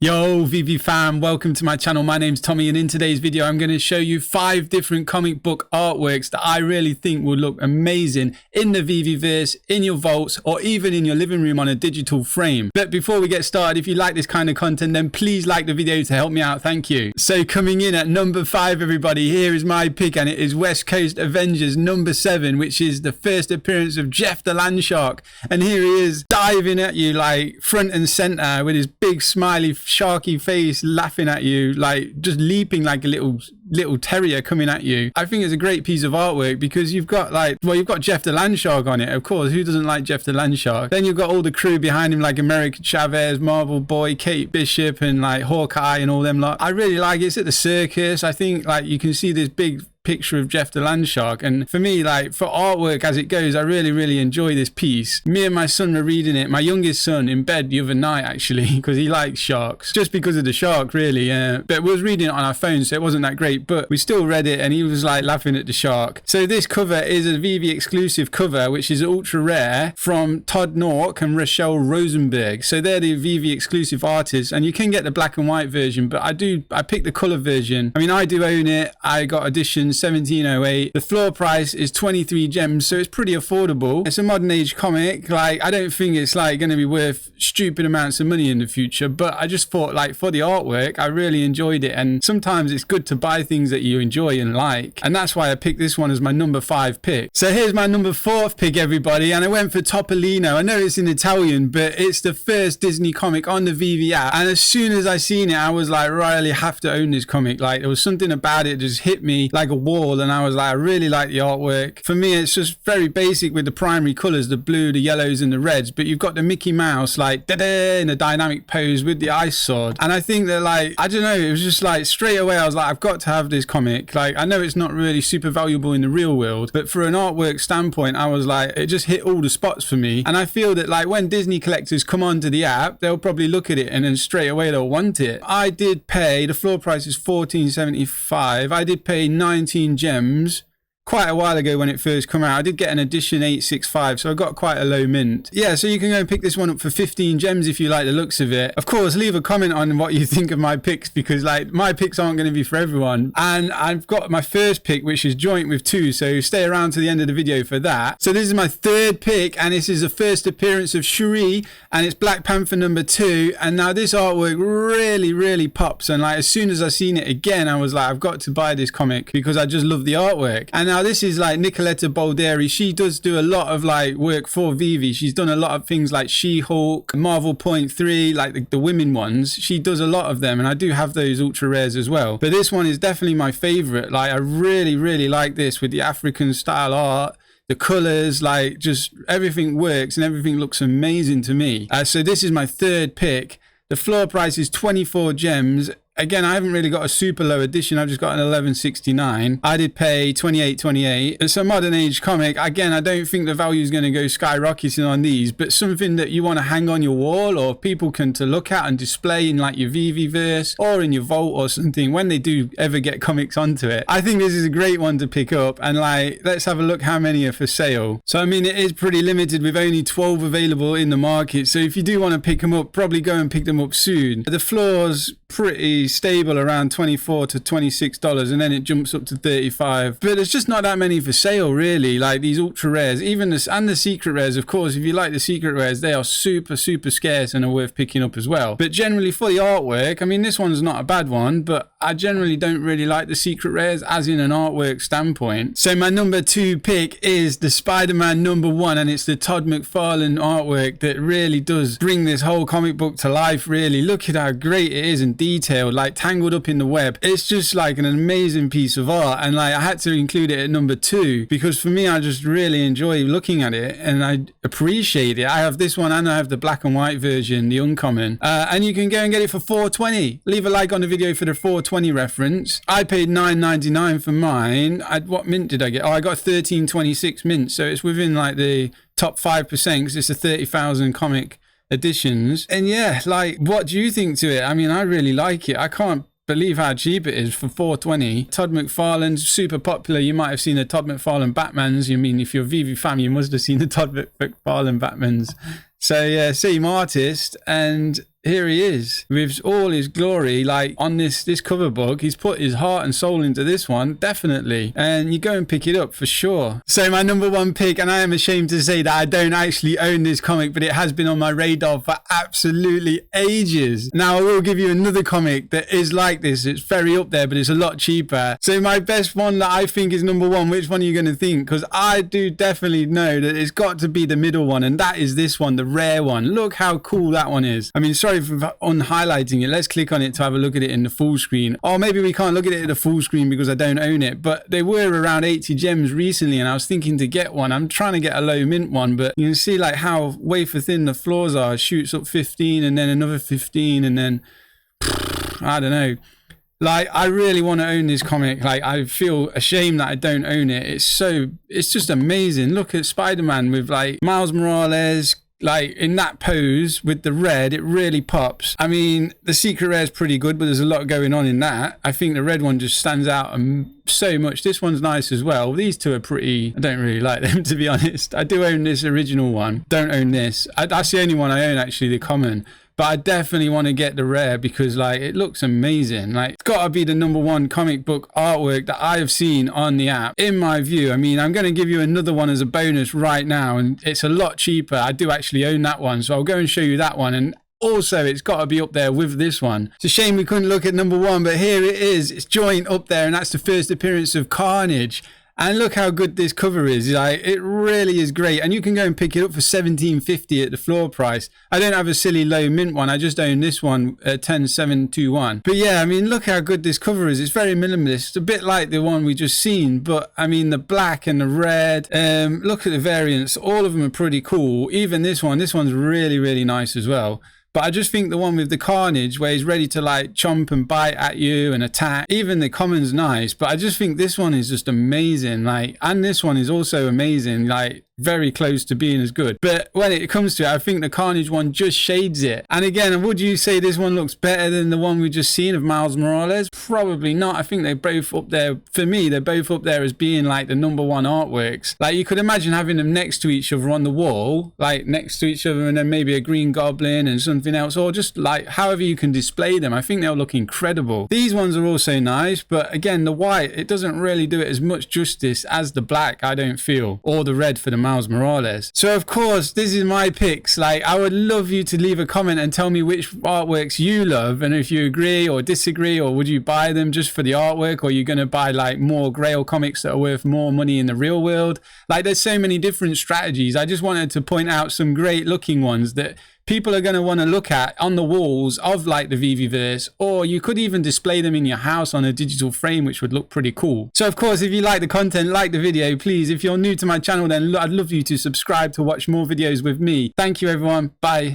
Yo, VeVe fam, welcome to my channel. My name's Tommy, and in today's video, I'm going to show you 5 different comic book artworks that I really think would look amazing in the VeVeverse, in your vaults, or even in your living room on a digital frame. But before we get started, if you like this kind of content, then please like the video to help me out. Thank you. So coming in at number 5, everybody, here is my pick, and it is West Coast Avengers number 7, which is the first appearance of Jeff the Land Shark. And here he is diving at you like front and center with his big smiley sharky face, laughing at you, like just leaping like a little terrier coming at you. I think it's a great piece of artwork because you've got you've got Jeff the Land Shark on it. Of course, who doesn't like Jeff the Land Shark? Then you've got all the crew behind him like America Chavez, Marvel Boy, Kate Bishop, and like Hawkeye and all them lot. I really like it. It's at the circus. I think like you can see this big picture of Jeff the Land Shark, and for me, like for artwork as it goes, I really enjoy this piece. Me and my son were reading it, my youngest son, in bed the other night actually, because he likes sharks, just because of the shark really, but we was reading it on our phone, so it wasn't that great, but we still read it and he was like laughing at the shark. So this cover is a VeVe exclusive cover, which is ultra rare, from Todd and Rochelle Rosenberg. So they're the VeVe exclusive artists, and you can get the black and white version, but I picked the color version. I mean, I do own it. I got edition 1708. The floor price is 23 gems, so it's pretty affordable. It's a modern age comic. Like, I don't think it's like going to be worth stupid amounts of money in the future, but I just thought, like, for the artwork, I really enjoyed it, and sometimes it's good to buy things that you enjoy and like, and that's why I picked this one as my number 5 pick. So here's my number 4th pick, everybody, and I went for Topolino. I know it's in Italian, but it's the first Disney comic on the VeVe app, and as soon as I seen it, I was like, right, I really have to own this comic. Like, there was something about it that just hit me like a wall, and I was like, I really like the artwork. For me, it's just very basic with the primary colors, the blue, the yellows, and the reds, but you've got the Mickey Mouse like da-da in a dynamic pose with the ice sword, and I think that, like, I don't know, it was just like straight away I was like, I've got to have this comic. Like, I know it's not really super valuable in the real world, but for an artwork standpoint, I was like, it just hit all the spots for me. And I feel that, like, when Disney collectors come onto the app, they'll probably look at it and then straight away they'll want it. I did pay, the floor price is $14.75. I did pay 19 gems quite a while ago when it first came out. I did get an edition 865, so I got quite a low mint. Yeah, so you can go and pick this one up for 15 gems if you like the looks of it. Of course, leave a comment on what you think of my picks, because like my picks aren't going to be for everyone. And I've got my first pick, which is joint with 2, so stay around to the end of the video for that. So this is my 3rd pick, and this is the first appearance of Shuri, and it's Black Panther number 2. And now this artwork really pops, and like as soon as I seen it again, I was like, I've got to buy this comic because I just love the artwork. And now this is like Nicoletta Balderi. She does do a lot of like work for VeVe. She's done a lot of things like She-Hulk, Marvel Point 3, like the women ones. She does a lot of them, and I do have those ultra rares as well. But this one is definitely my favorite. Like, I really like this with the African style art. The colors, like, just everything works and everything looks amazing to me. So this is my 3rd pick. The floor price is 24 gems. Again, I haven't really got a super low edition. I've just got an 1169. I did pay 28.28. It's a modern age comic. Again, I don't think the value is going to go skyrocketing on these, but something that you want to hang on your wall, or people can to look at and display in like your VeVeverse or in your vault or something when they do ever get comics onto it. I think this is a great one to pick up, and like, let's have a look how many are for sale. So I mean, it is pretty limited with only 12 available in the market. So if you do want to pick them up, probably go and pick them up soon. The floor's pretty stable around $24 to $26, and then it jumps up to $35, but there's just not that many for sale really. Like these ultra rares, even this, and the secret rares, of course, if you like the secret rares, they are super scarce and are worth picking up as well. But generally for the artwork, I mean, this one's not a bad one, but I generally don't really like the secret rares as in an artwork standpoint. So my number 2 pick is the Spiderman number 1, and it's the Todd McFarlane artwork that really does bring this whole comic book to life. Really, look at how great it is and detailed, like tangled up in the web. It's just like an amazing piece of art, and like I had to include it at number 2 because for me, I just really enjoy looking at it and I appreciate it. I have this one and I have the black and white version, the uncommon, and you can go and get it for $4.20. Leave a like on the video for the $4.20 reference. I paid $9.99 for mine. What mint did I get? Oh, I got 13.26 mint, so it's within like the top 5% because it's a 30,000 comic editions. And yeah, like, what do you think to it? I mean, I really like it. I can't believe how cheap it is for $4.20. Todd McFarlane's super popular. You might have seen the Todd McFarlane Batmans. I mean, if you're a VeVe fan, you must have seen the Todd McFarlane Batmans. So yeah, same artist, and here he is with all his glory, like on this cover book. He's put his heart and soul into this one, definitely, and you go and pick it up for sure. So my number one pick, and I am ashamed to say that I don't actually own this comic, but it has been on my radar for absolutely ages. Now I will give you another comic that is like this. It's very up there, but it's a lot cheaper. So my best one that I think is number one, which one are you going to think? Because I do definitely know that it's got to be the middle one, and that is this one, the rare one. Look how cool that one is. I mean, sorry for unhighlighting it. Let's click on it to have a look at it in the full screen. Or maybe we can't look at it in the full screen because I don't own it, but they were around 80 gems recently, and I was thinking to get one. I'm trying to get a low mint one, but you can see like how wafer thin the floors are. It shoots up 15 and then another 15, and then I don't know. Like, I really want to own this comic. Like, I feel ashamed that I don't own it. It's just amazing. Look at Spider-Man with like Miles Morales, like in that pose with the red. It really pops. I mean, the secret rare is pretty good, but there's a lot going on in that. I think the red one just stands out so much. This one's nice as well. These two are pretty, I don't really like them, to be honest. I do own this original one. Don't own this. That's the only one I own, actually, the common. But I definitely want to get the rare because like it looks amazing. Like, it's got to be the number one comic book artwork that I have seen on the app, in my view. I mean, I'm going to give you another one as a bonus right now, and it's a lot cheaper. I do actually own that one, so I'll go and show you that one. And also, it's got to be up there with this one. It's a shame we couldn't look at number one, but here it is. It's joint up there, and that's the first appearance of Carnage. And look how good this cover is. Like, it really is great. And you can go and pick it up for $17.50 at the floor price. I don't have a silly low mint one. I just own this one at 10721. But yeah, I mean, look how good this cover is. It's very minimalist. It's a bit like the one we just seen. But I mean, the black and the red. Look at the variants. All of them are pretty cool. Even this one. This one's really, really nice as well. But I just think the one with the Carnage, where he's ready to like chomp and bite at you and attack, even the common's nice. But I just think this one is just amazing. Like, and this one is also amazing. Like, very close to being as good. But when it comes to it, I think the Carnage one just shades it. And again, would you say this one looks better than the one we just seen of Miles Morales? Probably not. I think they're both up there. For me, they're both up there as being like the number one artworks. Like, you could imagine having them next to each other on the wall, like next to each other, and then maybe a Green Goblin and something else, or just like however you can display them. I think they'll look incredible. These ones are also nice, but again, the white, it doesn't really do it as much justice as the black, I don't feel, or the red for the Miles Morales. So of course, this is my picks. Like, I would love you to leave a comment and tell me which artworks you love, and if you agree or disagree, or would you buy them just for the artwork, or are you going to buy like more Grail comics that are worth more money in the real world? Like, there's so many different strategies. I just wanted to point out some great looking ones that people are going to want to look at on the walls of like the VeVeverse, or you could even display them in your house on a digital frame, which would look pretty cool. So of course, if you like the content, like the video, please, if you're new to my channel, then I'd love you to subscribe to watch more videos with me. Thank you, everyone. Bye.